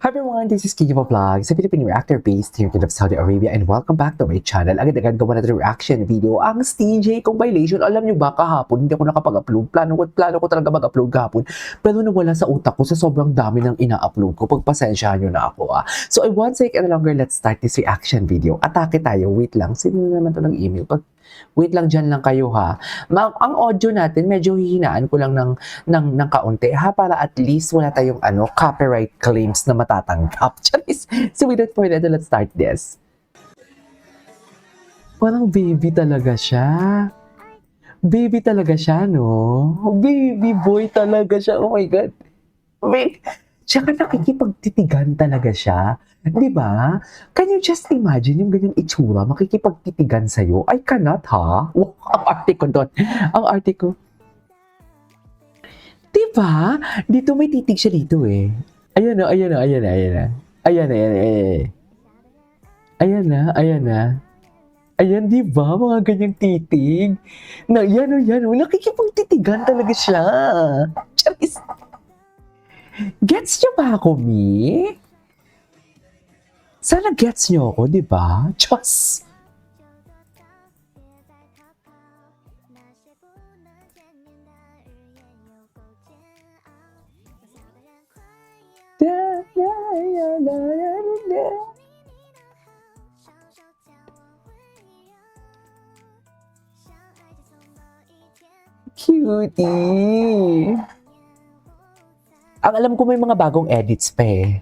Hi everyone, this is Kiki Vlog, sa Philippine reactor based here in Saudi Arabia, and welcome back to my channel. Agad-agad gawa na reaction video ang TJ compilation. Alam niyo ba, kahapon hindi ako nakapag-upload. Plano ko talaga mag-upload kahapon, pero nawala sa utak ko sa sobrang dami ng ina-upload ko. Pagpasensyahan niyo na ako So I won't take any longer, let's start this reaction video. Atake tayo, wait lang. Sino naman to ng email? Wait lang, dyan lang kayo ha. Ang audio natin, medyo hihinaan ko lang ng kaunti ha, para at least wala tayong copyright claims na matatanggap. So without further ado, let's start this. Parang baby talaga siya. Baby talaga siya, no? Baby boy talaga siya. Oh my God. Wait. Tsaka nakikipagtitigan talaga siya. Di ba? Can you just imagine yung ganyang itsura, makikipagtitigan sa'yo? I cannot, ha? Wow, ang arte ko doon. Ang arte ko. Di ba? Dito may titig siya dito eh. Ayan na, ayan na, ayan na, ayan na. Ayan na, ayan na, ayan na. Ayan na, ayan na. Ayan, di ba? Mga ganyang titig. Na, yan o, yan o. Nakikipagtitigan talaga siya. Charis. Gets niyo ba ako, Mi? Sana gets niyo ako, di ba? Diyos! Cutie! Ang alam ko may mga bagong edits pa eh.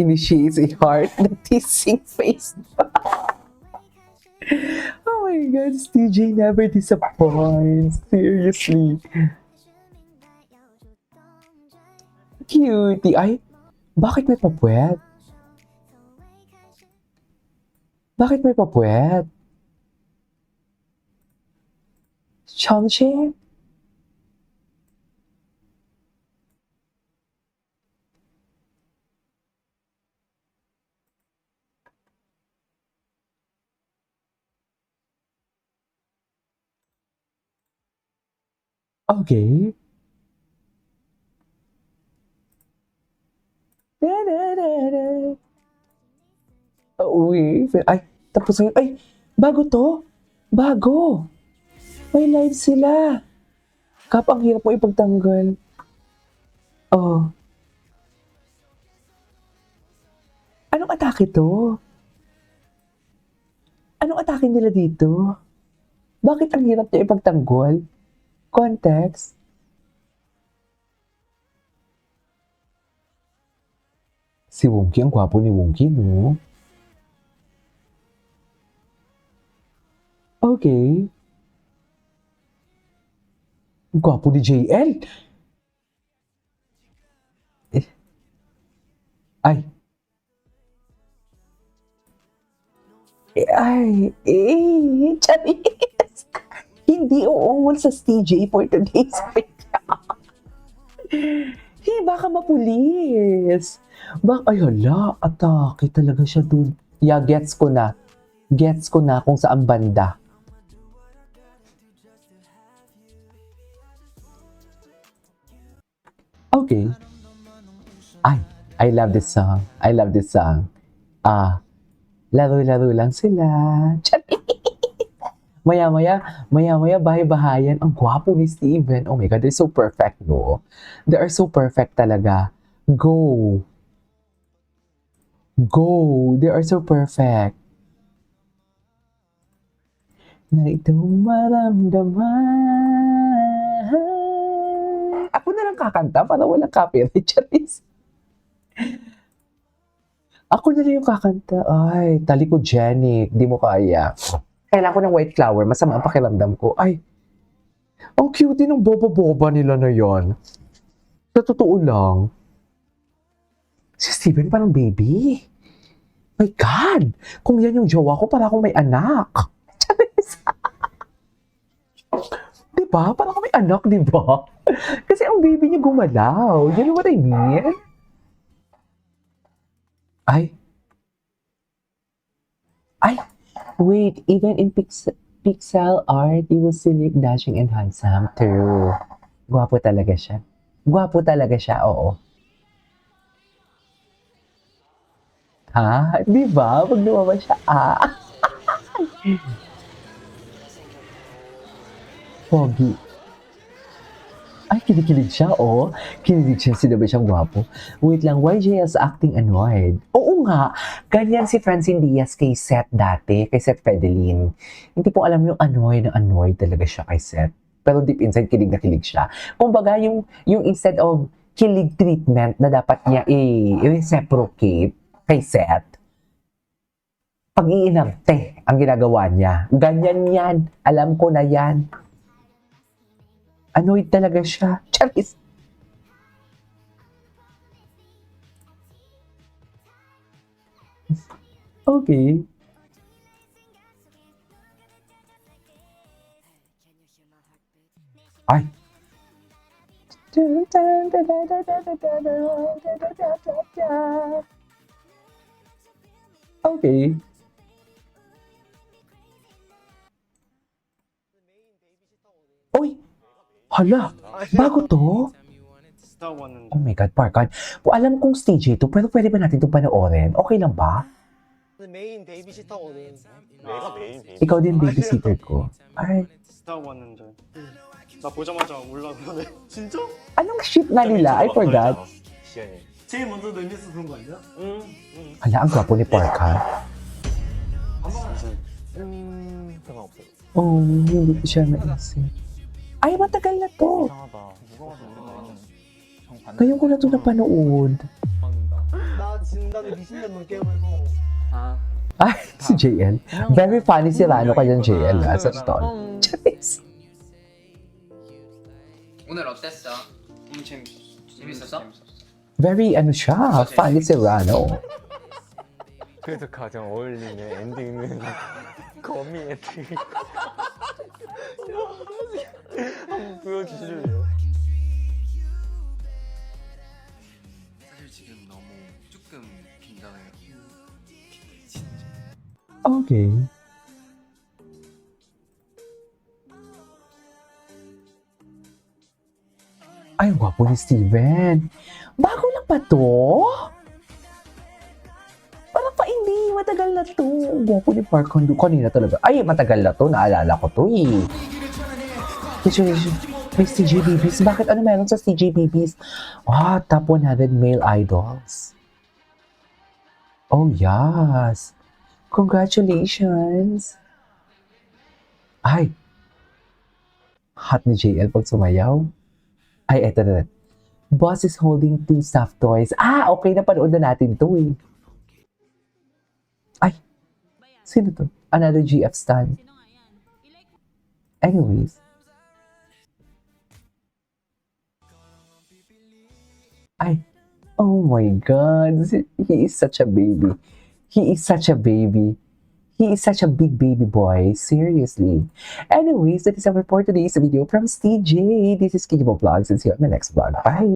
Initiates a heart na teasing face. Oh my God, TJ never disappoints. Seriously. Cutie. Ay, bakit may papuwet? Bakit may papuwet? Chongqing? Okay. Uy, ay, tapos ngayon, ay, bago to. Bago. May live sila. Kap, ang hirap mo ipagtanggal. Oh. Anong atake to? Anong atake nila dito? Bakit ang hirap niya ipagtanggol? Context? Si Wonky, ang gwapo ni Wonky, no? Okay. Ang gwapo ni JL. Eh. Ay. Ay. Charis. Hindi uungol sa TJ for today's video. Baka mapulis. Ay hala, atake talaga siya dun. Yeah, gets ko na. Gets ko na kung saan banda. Okay. Ay, I love this song. I love this song. Laro-laro lang sila. Maya-maya, bahay-bahayan. Ang gwapo ni Steven. Oh my God, they're so perfect, no? They are so perfect talaga. Go. Go. They are so perfect. Na itong maramdaman. Ako na lang kakanta para walang copyright. Charis. Ako na lang yung kakanta. Ay, talikogenic. Di mo kaya. Kailangan ko ng white flower. Masama ang pakiramdam ko. Ay, ang cute ng boba-boba nila na yon. Sa totoo lang. Si Steven parang baby. My God! Kung yan yung jowa ko, para akong may anak. Diba? Parang akong may anak, diba? Kasi ang baby niya gumalaw. You know what I mean? Ay. Ay. Wait, even in pixel art, you will still look dashing and handsome. True. Gwapo talaga siya. Gwapo talaga siya, oo. Ha? Di ba? Pag lumabas siya, Pogi. Ay, kinikilig siya, oh. Kinilig siya, sinabi siyang gwapo. Wait lang, why JS acting annoyed? Oo nga, ganyan si Francine Diaz kay Seth dati, kay Seth Fedelin. Hindi po alam yung annoyed na annoyed talaga siya kay Seth. Pero deep inside, kilig na kilig siya. Kumbaga, yung instead of kilig treatment na dapat niya i-reciprocate kay Seth, pag-iinarte ang ginagawa niya. Ganyan yan. Alam ko na yan. Annoyed talaga siya. Charis. Okay. Ay. Okay. Uy! Hala! Bago to? Oh my God, Parkan. Alam kong stage ito, pero pwede ba natin itong panoorin? Okay lang ba? 메인 베이비시터거든. 내가 메인 베이비. Ikaw din babysitter ko. Ay, 스타 왔는데 나 보자마자 올라가네. 진짜? anong ship nga nila? I forgot. 시연이. 제일 먼저 넷리스 그런 거 아니야? 응. Hala, ang gwapo ni Parkan. 상관없어. Oh, hindi ko siya naisip. Ay, matagal na to. 이상하다. 무거워서 우리가 Ngayon ko na to napanood. 나 진단에 20년 넘게 해보고. Ay, si JL. Very funny si Rano kaya JL sa stall. Charis. 오늘 어땠어? 오늘 재밌었어? Very siya, funny si Rano. 그래서 가장 어울리는 엔딩은 거미 엔딩. 한번 보여주실래요? 사실 지금 너무 조금 긴장해요. Okay. Ay, ang gwapo ni Steven. Bago lang pa to? Parang pa hindi, matagal na to. Ang gwapo ni Park Hondo. Kanina talaga. Ay, matagal na to. Naalala ko to eh. May CJ Babies. Bakit ano meron sa CJ Babies? Top 100 male idols. Oh, yes. Congratulations. Ay. Hot ni JL pag sumayaw. Ay, eto na. Boss is holding 2 stuffed toys. Okay. Napanood na natin to eh. Ay. Sino to? Another GF stan. Anyways. Ay. Oh my God. He is such a baby. He is such a baby. He is such a big baby boy. Seriously. Anyways, that is our for today's video from CJ. This is Kijimo Vlogs and see you on my next vlog. Bye!